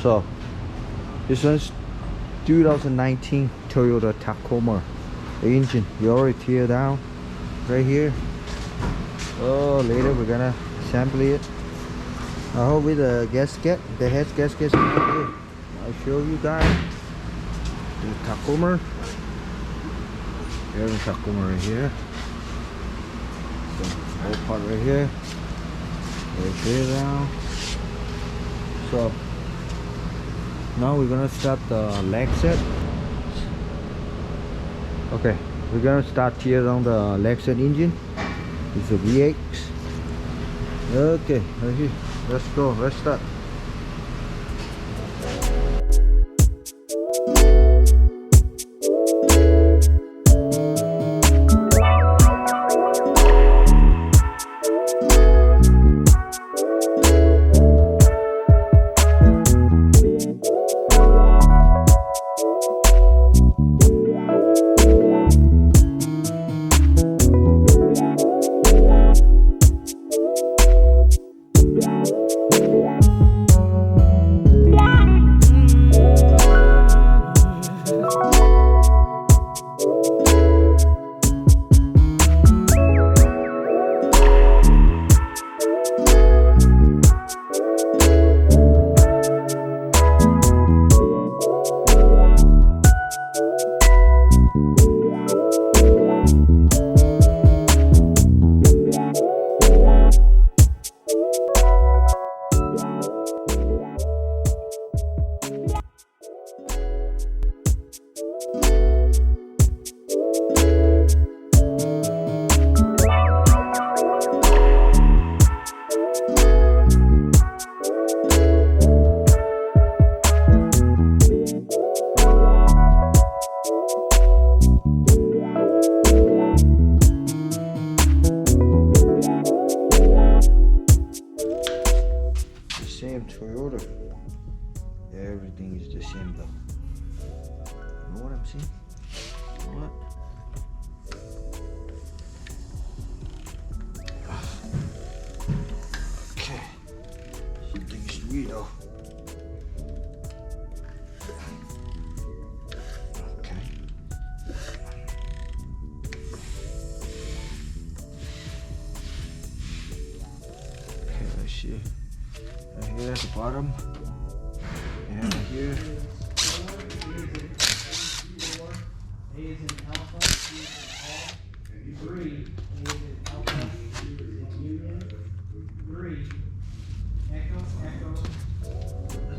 So this one's 2019 Toyota Tacoma. The engine we already tear down right here. Oh, later we're gonna assemble it. I hope with the gasket, the head gasket. I'll show you guys the Tacoma. There's the Tacoma right here. The whole part right here. Tear down. So now we're gonna start the Lexus. Okay, we're gonna start tear down the Lexus engine. It's a V8. Okay, right here. Let's go. Let's start. Same Toyota. Everything is the same though. You know what I'm saying? What? Okay. Something sweet though. Okay. Okay, let's see. Right here at the bottom, and here. A is in alpha, B is in all, 3, A is in alpha, U is in union, 3, echo, echo,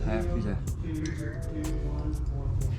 happy there. 2, 2, 1, 4, 4.